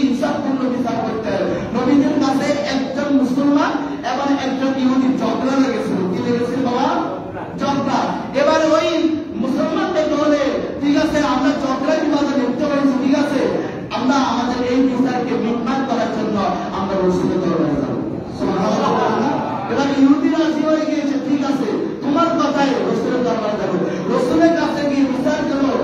ইনসাফপূর্ণ বিচার করতেন। নবীদের কাছে একজন মুসলমান এবং একজন ইহুদি ঝগড়া লেগেছিল। কি লেগেছিল বাবা? ঝগড়া। এবারে ওই মুসলমান দেখতে হলে ঠিক আছে আমরা ঝগড়া বিবাদে লিপ্ত হয়েছি, ঠিক আছে আমরা আমাদের এই বিচারকে মিটমাট করার জন্য আমরা রসুলের দরবারে যাব। এবার ইহুদি রাজি হয়ে গিয়েছে, ঠিক আছে তোমার কথায় রসুলের দরবারে যাবো। রসুলের কাছে গিয়ে বিচার করলো,